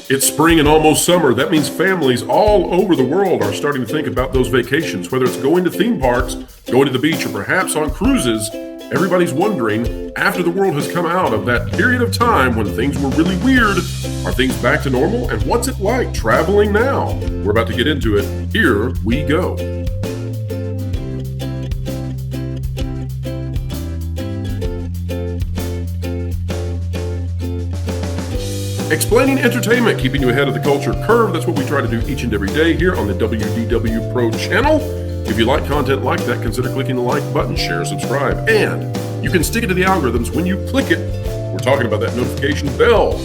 It's spring and almost summer. That means families all over the world are starting to think about those vacations, whether it's going to theme parks, going to the beach, or perhaps on cruises. Everybody's wondering, after the world has come out of that period of time when things were really weird, are things back to normal? And what's it like traveling now? We're about to get into it. Here we go. Explaining entertainment, keeping you ahead of the culture curve. That's what we try to do each and every day here on the WDW Pro channel. If you like content like that, consider clicking the like button, share, subscribe, and you can stick it to the algorithms when you click it. We're talking about that notification bell.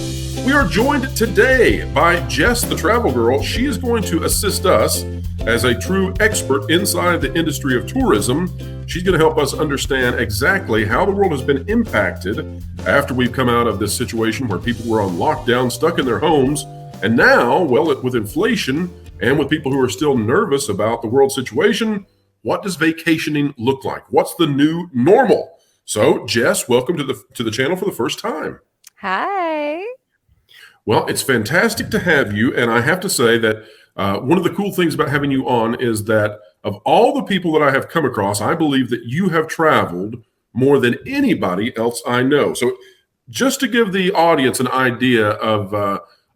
We are joined today by Jenn the Travel Girl. She is going to assist us as a true expert inside the industry of tourism. She's going to help us understand exactly how the world has been impacted after we've come out of this situation where people were on lockdown, stuck in their homes. And now, well, with inflation and with people who are still nervous about the world situation, what does vacationing look like? What's the new normal? So, Jess, welcome to the channel for the first time. Hi. Well, it's fantastic to have you. And I have to say that one of the cool things about having you on is that of all the people that I have come across, I believe that you have traveled more than anybody else I know. So just to give the audience an idea of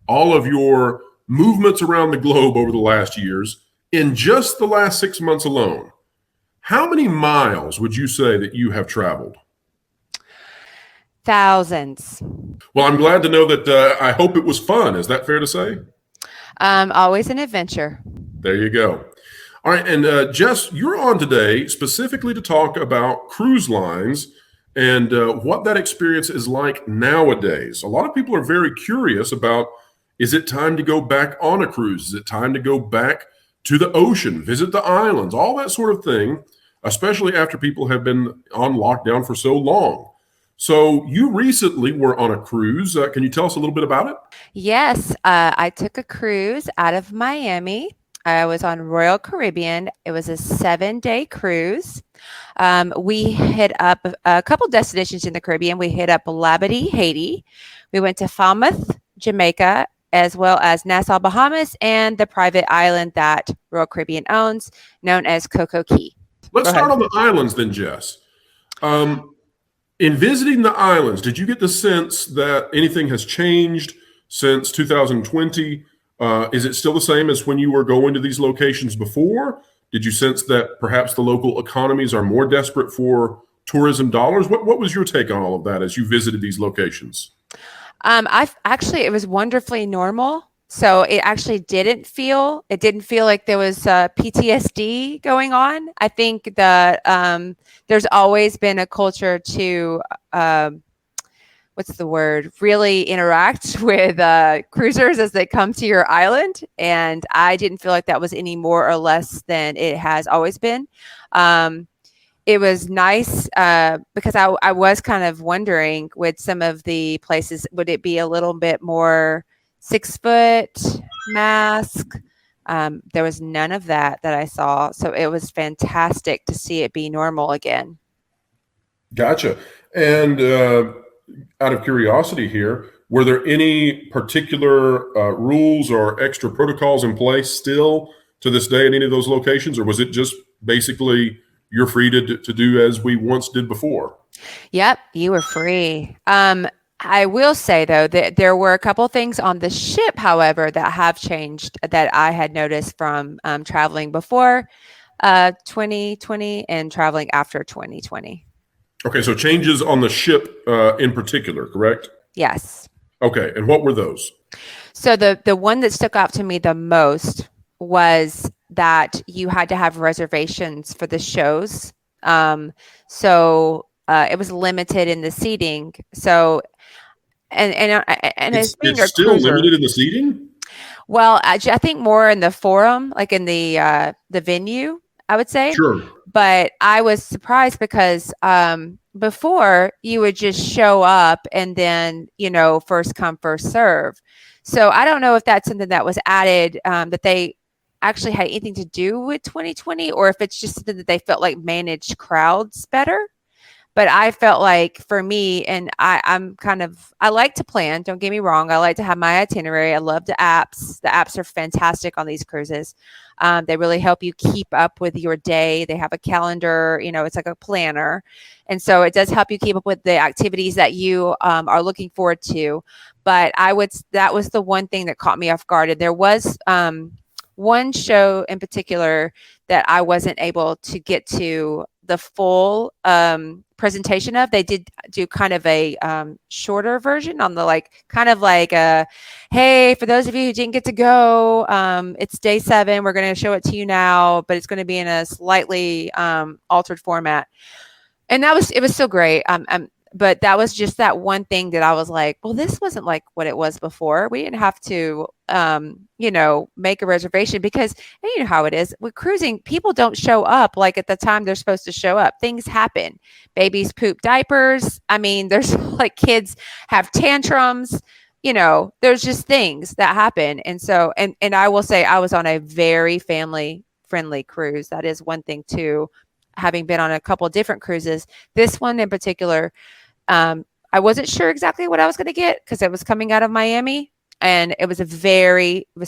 all of your movements around the globe over the last years, in just the last 6 months alone, how many miles would you say that you have traveled? Thousands. Well, I'm glad to know that. I hope it was fun. Is that fair to say? Always an adventure. There you go. All right. And Jess, you're on today specifically to talk about cruise lines and what that experience is like nowadays. A lot of people are very curious about, is it time to go back on a cruise? Is it time to go back to the ocean, visit the islands, all that sort of thing, especially after people have been on lockdown for so long. So you recently were on a cruise. Can you tell us a little bit about it? Yes, I took a cruise out of Miami. I was on Royal Caribbean. It was a 7-day cruise. We hit up a couple destinations in the Caribbean. We hit up Labadee, Haiti. We went to Falmouth, Jamaica, as well as Nassau, Bahamas, and the private island that Royal Caribbean owns, known as Coco Key. Let's start on the islands then, Jess. In visiting the islands, did you get the sense that anything has changed since 2020? Is it still the same as when you were going to these locations before? Did you sense that perhaps the local economies are more desperate for tourism dollars? What was your take on all of that as you visited these locations? It was wonderfully normal. So it actually didn't feel like there was PTSD going on. I think that there's always been a culture to, really interact with cruisers as they come to your island. And I didn't feel like that was any more or less than it has always been. It was nice because I was kind of wondering with some of the places, would it be a little bit more 6-foot mask? There was none of that I saw. So it was fantastic to see it be normal again. Gotcha. And out of curiosity here, were there any particular rules or extra protocols in place still to this day at any of those locations? Or was it just basically you're free to do as we once did before? Yep, you were free. I will say, though, that there were a couple things on the ship, however, that have changed that I had noticed from traveling before 2020 and traveling after 2020. Okay, so changes on the ship in particular, correct? Yes. Okay, and what were those? So the one that stuck out to me the most was that you had to have reservations for the shows. So it was limited in the seating. So and it's still limited in the seating? Well, I think more in the forum, like in the venue, I would say. Sure. But I was surprised because before you would just show up and then, first come, first serve. So I don't know if that's something that was added that they actually had anything to do with 2020, or if it's just something that they felt like managed crowds better. But I felt like for me, and I like to plan. Don't get me wrong. I like to have my itinerary. I love the apps. The apps are fantastic on these cruises. They really help you keep up with your day. They have a calendar. It's like a planner, and so it does help you keep up with the activities that you are looking forward to. But that was the one thing that caught me off guard. And there was one show in particular that I wasn't able to get to the full presentation of. They did do kind of a shorter version on the kind of like hey, for those of you who didn't get to go, it's day 7. We're going to show it to you now, but it's going to be in a slightly altered format. And it was still great. But that was just that one thing that I was like, well, this wasn't like what it was before. We didn't have to, make a reservation because you know how it is with cruising. People don't show up like at the time they're supposed to show up. Things happen. Babies poop diapers. I mean, there's like kids have tantrums. There's just things that happen. And so, and I will say I was on a very family friendly cruise. That is one thing too. Having been on a couple of different cruises, this one in particular, I wasn't sure exactly what I was going to get because it was coming out of Miami, and it was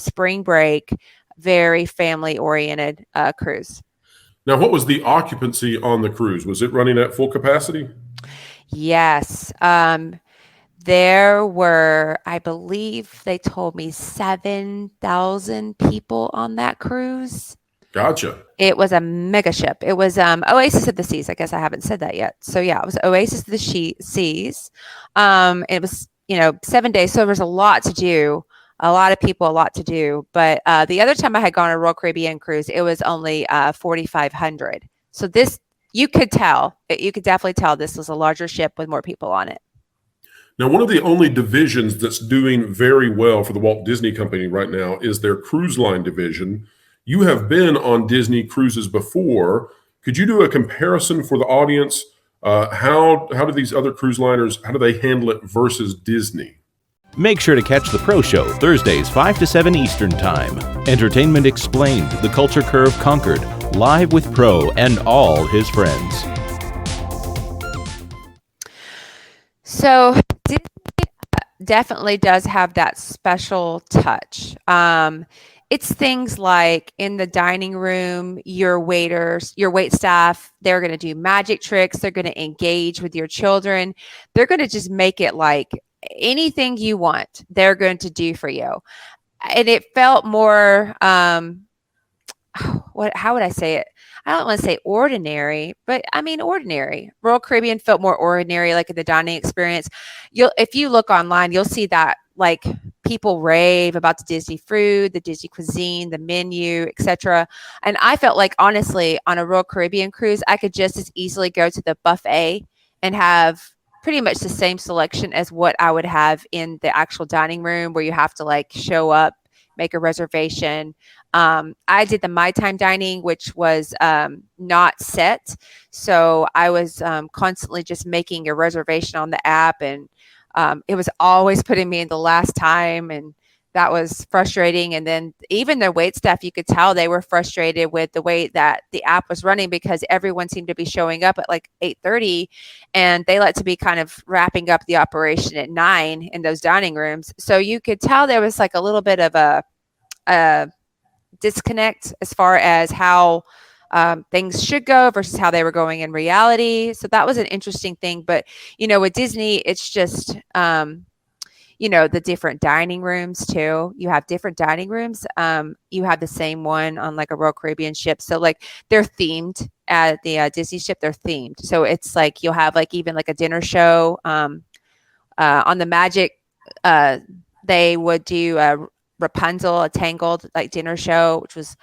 spring break, very family oriented cruise. Now, what was the occupancy on the cruise? Was it running at full capacity? Yes. There were, I believe they told me 7,000 people on that cruise. Gotcha. It was a mega ship. It was Oasis of the Seas. I guess I haven't said that yet. So yeah, it was Oasis of the Seas. It was 7 days, so there was a lot to do. A lot of people, a lot to do. But the other time I had gone on a Royal Caribbean cruise, it was only 4,500. So this, you could definitely tell this was a larger ship with more people on it. Now, one of the only divisions that's doing very well for the Walt Disney Company right now is their cruise line division. You have been on Disney cruises before. Could you do a comparison for the audience? How do these other cruise liners, how do they handle it versus Disney? Make sure to catch the Pro Show Thursdays 5 to 7 Eastern Time. Entertainment Explained, The Culture Curve Conquered, live with Pro and all his friends. So Disney definitely does have that special touch. It's things like in the dining room, your waiters, your wait staff, they're going to do magic tricks. They're going to engage with your children. They're going to just make it like anything you want, they're going to do for you. And it felt more, how would I say it? I don't want to say ordinary, but I mean ordinary. Royal Caribbean felt more ordinary, like in the dining experience. If you look online, you'll see that like people rave about the Disney food, the Disney cuisine, the menu, etc. And I felt like honestly, on a Royal Caribbean cruise, I could just as easily go to the buffet and have pretty much the same selection as what I would have in the actual dining room, where you have to like show up, make a reservation. I did the My Time dining, which was not set. So I was constantly just making a reservation on the app, and it was always putting me in the last time, and that was frustrating. And then even the wait staff, you could tell they were frustrated with the way that the app was running, because everyone seemed to be showing up at like 8:30, and they like to be kind of wrapping up the operation at 9 in those dining rooms. So you could tell there was like a little bit of a disconnect as far as how things should go versus how they were going in reality. So that was an interesting thing. But, with Disney, it's just, the different dining rooms too. You have different dining rooms. You have the same one on like a Royal Caribbean ship. So like they're themed at the Disney ship. They're themed. So it's like you'll have like even like a dinner show on the Magic. They would do Rapunzel, a Tangled like dinner show, which was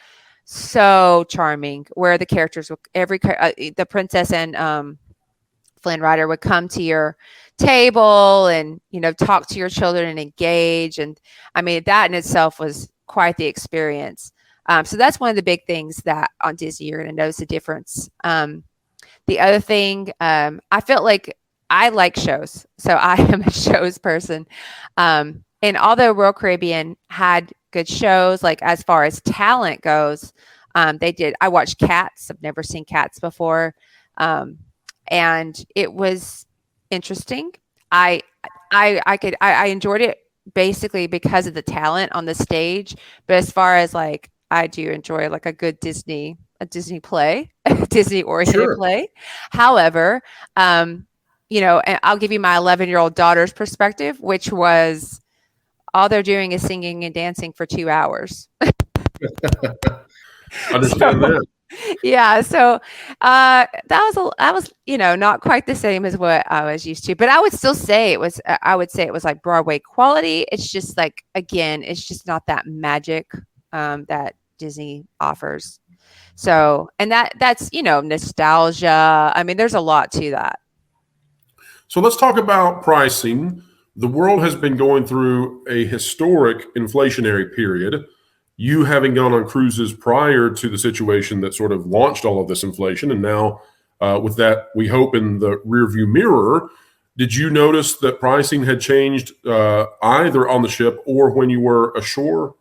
so charming, where the characters would the princess and Flynn Rider would come to your table and talk to your children and engage. And I mean, that in itself was quite the experience. So that's one of the big things that on Disney you're going to notice a difference. The other thing, I felt like I like shows, so I am a shows person. And although Royal Caribbean had good shows, like as far as talent goes, they did. I watched Cats. I've never seen Cats before. and it was interesting. I enjoyed it basically because of the talent on the stage. But as far as like, I do enjoy like a Disney play, Disney oriented Sure. play. However, and I'll give you my 11-year-old daughter's perspective, which was all they're doing is singing and dancing for 2 hours. Understand So, that. yeah, so that was not quite the same as what I was used to, but I would still say it was. I would say it was like Broadway quality. It's just like, again, it's just not that magic that Disney offers. So, and that's nostalgia. I mean, there's a lot to that. So let's talk about pricing. The world has been going through a historic inflationary period. You having gone on cruises prior to the situation that sort of launched all of this inflation, and now with that, we hope in the rearview mirror, did you notice that pricing had changed either on the ship or when you were ashore?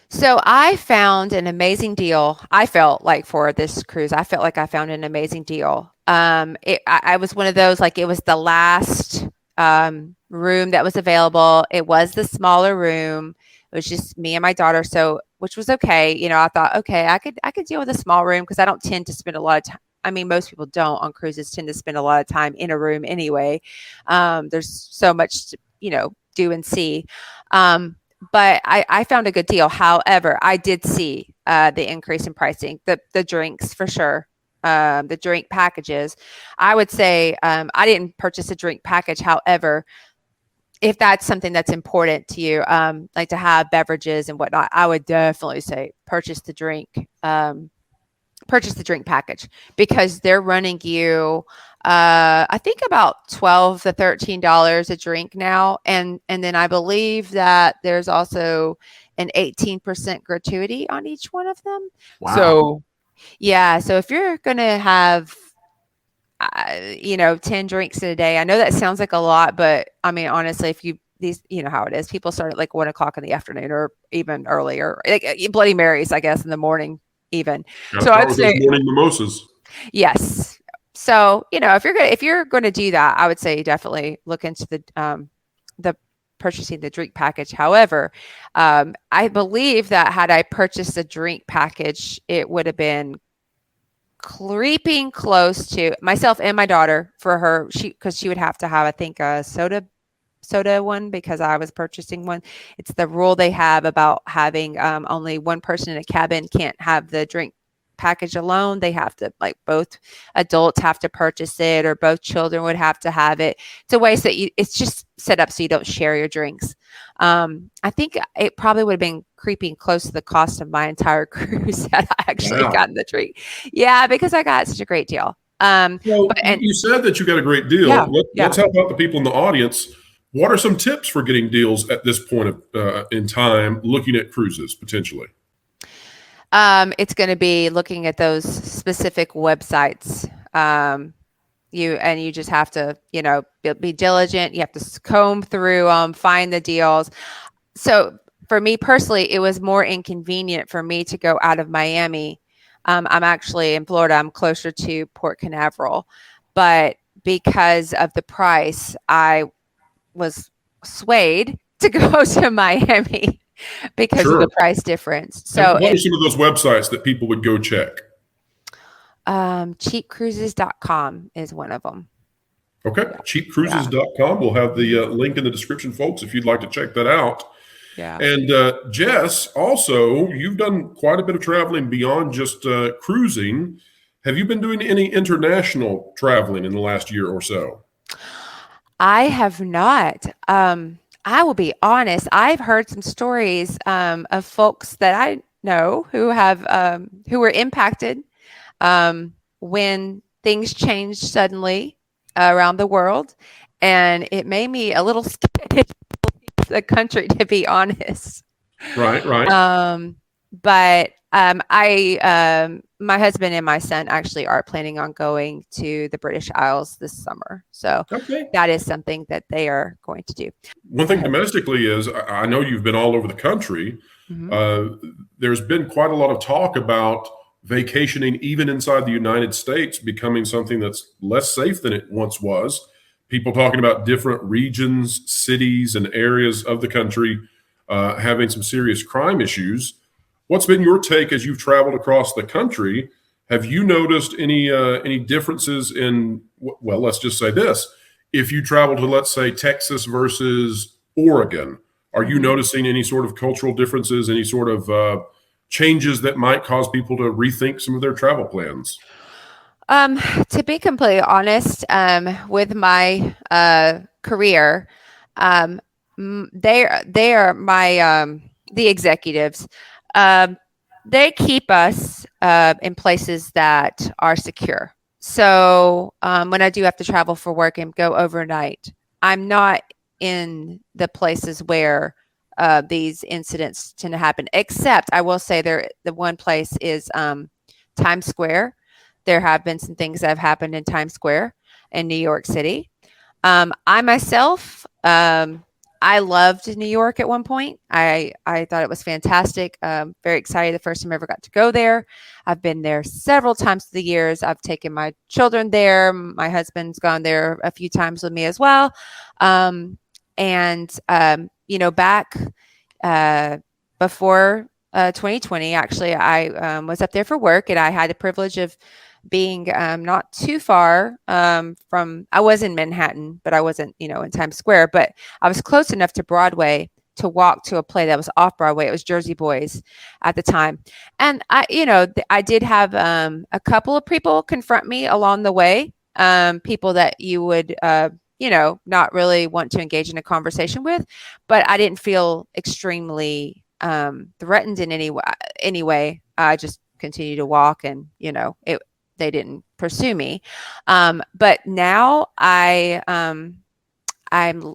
So I found an amazing deal. I felt like for this cruise, I felt like I found an amazing deal. I was one of those, like, it was the last room that was available. It was the smaller room. It was just me and my daughter, so which was okay. I thought, okay, I could deal with a small room because I don't tend to spend a lot of time. I mean, most people don't on cruises tend to spend a lot of time in a room anyway. There's so much to, do and see. But I found a good deal. However, I did see the increase in pricing, the drinks for sure, the drink packages. I would say I didn't purchase a drink package. However, if that's something that's important to you, like to have beverages and whatnot, I would definitely say purchase the drink package, because they're running you I think about $12 to $13 a drink now, and then I believe that there's also an 18% gratuity on each one of them. Wow. So yeah, so if you're gonna have 10 drinks in a day, I know that sounds like a lot, but I mean, honestly, if you know how it is, people start at like 1 o'clock in the afternoon or even earlier, like Bloody Marys, I guess, in the morning even. Gotta So start I'd with those say morning mimosas. yes. So, if you're going to do that, I would say definitely look into the purchasing the drink package. However, I believe that had I purchased a drink package, it would have been creeping close to myself and my daughter for her, because she would have to have, I think, a soda one, because I was purchasing one. It's the rule they have about having only one person in a cabin can't have the drink package alone. They have to, like, both adults have to purchase it, or both children would have to have it. It's a way so that it's just set up so you don't share your drinks. I think it probably would have been creeping close to the cost of my entire cruise had I actually gotten the drink. Yeah, because I got such a great deal. Well, you said that you got a great deal. Yeah, Let's help out the people in the audience. What are some tips for getting deals at this point in time, looking at cruises potentially? It's going to be looking at those specific websites. You just have to, be diligent. You have to comb through find the deals. So for me personally, it was more inconvenient for me to go out of Miami. I'm actually in Florida. I'm closer to Port Canaveral, but because of the price, I was swayed to go to Miami because of the price difference. So what are some of those websites that people would go check? Cheapcruises.com is one of them. Okay. Yeah. Cheapcruises.com. We'll have the link in the description, folks, if you'd like to check that out. Yeah. And Jess, also, you've done quite a bit of traveling beyond just cruising. Have you been doing any international traveling in the last year or so? I have not. I will be honest. I've heard some stories of folks that I know who have who were impacted when things changed suddenly around the world, and it made me a little scared of the country, to be honest. Right. But my husband and my son actually are planning on going to the British Isles this summer. So that is something that they are going to do. One thing domestically is, I know you've been all over the country. Mm-hmm. There's been quite a lot of talk about vacationing, even inside the United States, becoming something that's less safe than it once was. People talking about different regions, cities, and areas of the country having some serious crime issues. What's been your take as you've traveled across the country? Have you noticed any differences in, well, let's just say this. If you travel to, let's say, Texas versus Oregon, are you noticing any sort of cultural differences, any sort of changes that might cause people to rethink some of their travel plans? To be completely honest, with my career, they are my the executives. They keep us in places that are secure. So when I do have to travel for work and go overnight, I'm not in the places where these incidents tend to happen. Except I will say the one place is Times Square. There have been some things that have happened in Times Square in New York City. I myself, I loved New York at one point. I thought it was fantastic. Very excited the first time I ever got to go there. I've been there several times through the years. I've taken my children there. My husband's gone there a few times with me as well. Back before 2020, actually, I was up there for work, and I had the privilege of being not too far from, I was in Manhattan, but I wasn't, in Times Square, but I was close enough to Broadway to walk to a play that was off Broadway. It was Jersey Boys at the time. And I did have a couple of people confront me along the way, people that you would, not really want to engage in a conversation with, but I didn't feel extremely threatened in any way. I just continued to walk, and, they didn't pursue me. But now I'm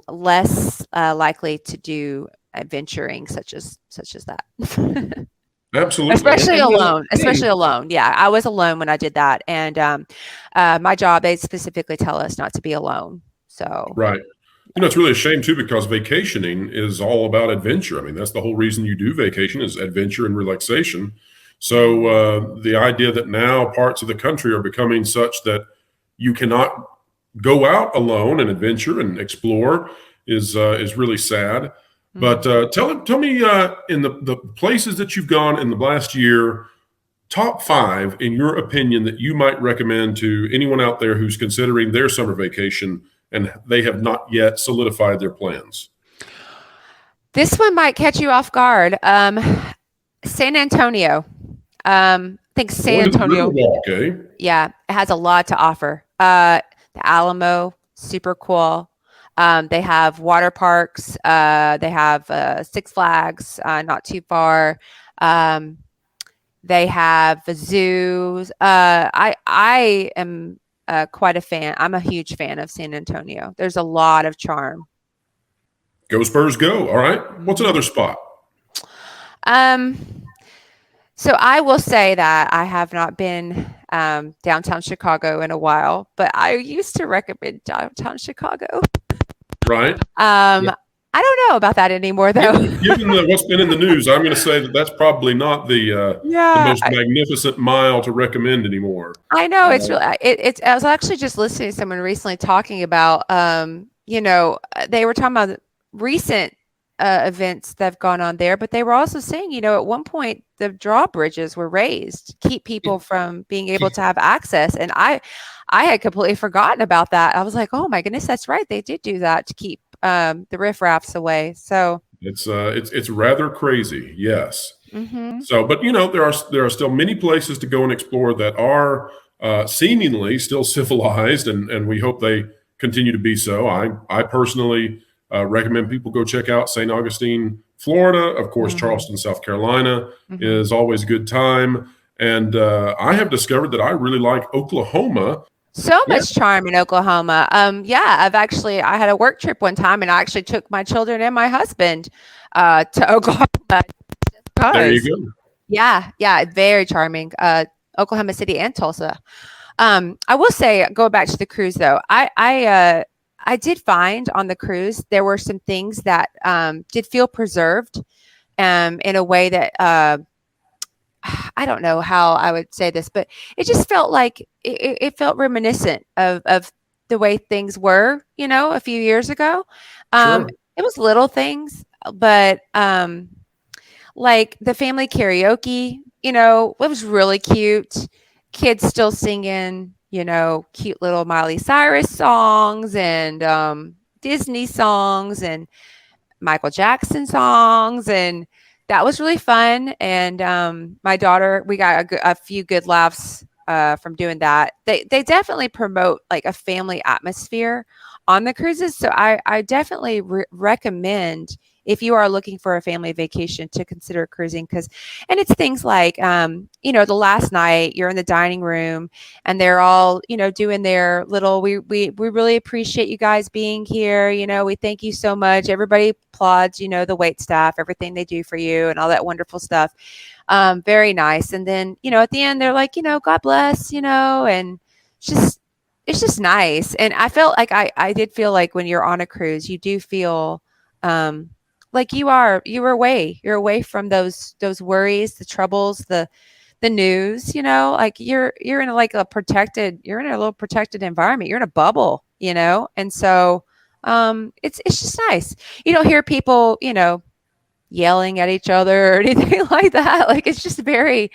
less likely to do adventuring such as that. Absolutely. Especially alone. Yeah, I was alone when I did that. And my job, they specifically tell us not to be alone. So right. It's really a shame too, because vacationing is all about adventure. I mean, that's the whole reason you do vacation, is adventure and relaxation. So the idea that now parts of the country are becoming such that you cannot go out alone and adventure and explore is really sad. But tell me in the places that you've gone in the last year, top 5 in your opinion that you might recommend to anyone out there who's considering their summer vacation and they have not yet solidified their plans. This one might catch you off guard. San Antonio. I think San Antonio. Yeah, it has a lot to offer. The Alamo, super cool. They have water parks. They have Six Flags, not too far. They have zoos. I am quite a fan. I'm a huge fan of San Antonio. There's a lot of charm. Go Spurs, go. All right. What's another spot? So I will say that I have not been downtown Chicago in a while, but I used to recommend downtown Chicago. Right. I don't know about that anymore, though. Given what's been in the news, I'm going to say that that's probably not the most magnificent mile to recommend anymore. I know it's really. I was actually just listening to someone recently talking about, they were talking about recent events that have gone on there, but they were also saying, at one point the drawbridges were raised to keep people from being able to have access, and I had completely forgotten about that. I was like, oh my goodness, that's right, they did do that to keep the riffraffs away. So it's rather crazy, yes. Mm-hmm. So, but there are still many places to go and explore that are seemingly still civilized, and we hope they continue to be so. I personally recommend people go check out St. Augustine, Florida. Of course, Charleston, South Carolina is always a good time. And I have discovered that I really like Oklahoma. So much charm in Oklahoma. I had a work trip one time, and I actually took my children and my husband to Oklahoma. There you go. Yeah, very charming. Oklahoma City and Tulsa. I will say, go back to the cruise though. I did find on the cruise there were some things that did feel preserved in a way that I don't know how I would say this, but it just felt like it felt reminiscent of the way things were, a few years ago. Sure. It was little things, but like the family karaoke, it was really cute. Kids still singing, cute little Miley Cyrus songs and Disney songs and Michael Jackson songs, and that was really fun. And my daughter, we got a few good laughs from doing that. They definitely promote like a family atmosphere on the cruises, so I definitely recommend, if you are looking for a family vacation, to consider cruising. And it's things like, the last night you're in the dining room and they're all, doing their little, we really appreciate you guys being here. We thank you so much. Everybody applauds, the wait staff, everything they do for you and all that wonderful stuff. Very nice. And then, at the end, they're like, God bless, and it's just nice. And I felt like I did feel like when you're on a cruise, you do feel, like you're away from those worries, the troubles, the news, like you're in like you're in a little protected environment. You're in a bubble, and so it's just nice. You don't hear people, yelling at each other or anything like that. Like it's just very,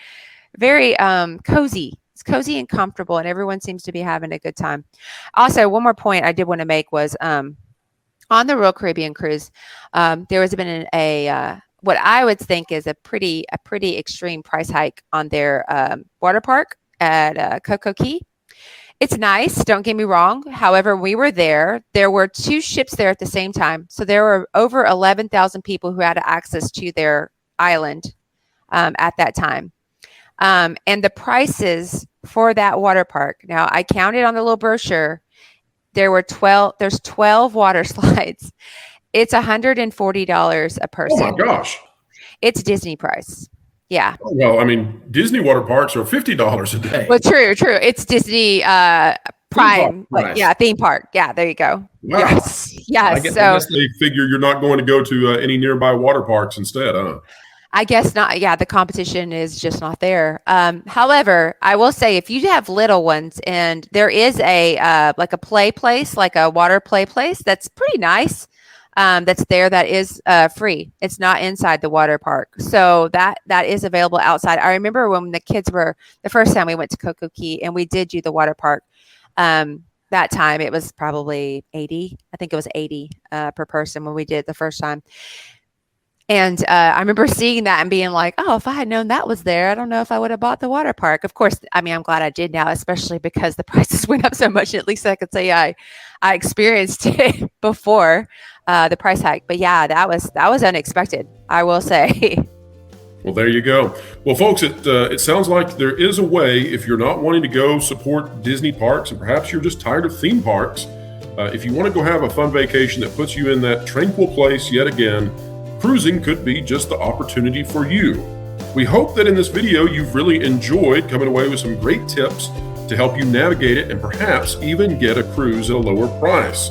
very cozy. It's cozy and comfortable, and everyone seems to be having a good time. Also, one more point I did want to make was on the Royal Caribbean cruise, there has been a what I would think is a pretty extreme price hike on their water park at Coco Key. It's nice, don't get me wrong. However, we were there. There were 2 ships there at the same time, so there were over 11,000 people who had access to their island at that time. And the prices for that water park. Now, I counted on the little brochure. There's 12 water slides. It's $140 a person. Oh my gosh. It's Disney price. Yeah. Well, I mean, Disney water parks are $50 a day. Well, true. It's Disney Prime. Theme park. Yeah, there you go. Wow. Yes. I guess they figure you're not going to go to any nearby water parks instead, huh? I guess not. Yeah, the competition is just not there. However, I will say if you have little ones, and there is a like a play place, like a water play place that's pretty nice. That's there. That is free. It's not inside the water park, so that is available outside. I remember when the kids were the first time we went to Coco Key and we did do the water park. That time it was probably 80. I think it was 80 per person when we did it the first time. And I remember seeing that and being like, oh, if I had known that was there, I don't know if I would have bought the water park. Of course, I mean, I'm glad I did now, especially because the prices went up so much. At least I could say I experienced it before the price hike. But yeah, that was unexpected, I will say. Well, there you go. Well, folks, it sounds like there is a way, if you're not wanting to go support Disney parks and perhaps you're just tired of theme parks, if you want to go have a fun vacation that puts you in that tranquil place yet again, cruising could be just the opportunity for you. We hope that in this video you've really enjoyed coming away with some great tips to help you navigate it and perhaps even get a cruise at a lower price.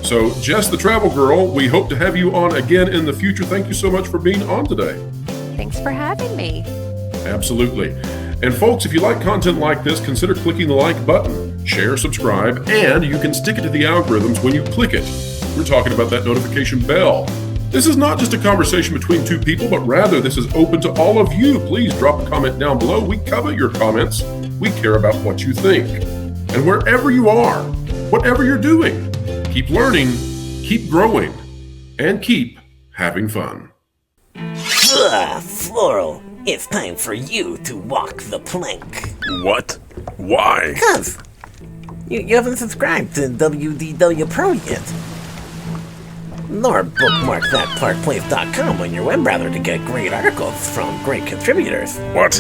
So, Jenn the Travel Girl, we hope to have you on again in the future. Thank you so much for being on today. Thanks for having me. Absolutely. And folks, if you like content like this, consider clicking the like button, share, subscribe, and you can stick it to the algorithms when you click it. We're talking about that notification bell. This is not just a conversation between 2 people, but rather this is open to all of you. Please drop a comment down below. We covet your comments. We care about what you think. And wherever you are, whatever you're doing, keep learning, keep growing, and keep having fun. Floral, it's time for you to walk the plank. What? Why? Because you haven't subscribed to WDW Pro yet. Nor bookmark thatparkplace.com on your web browser to get great articles from great contributors. What?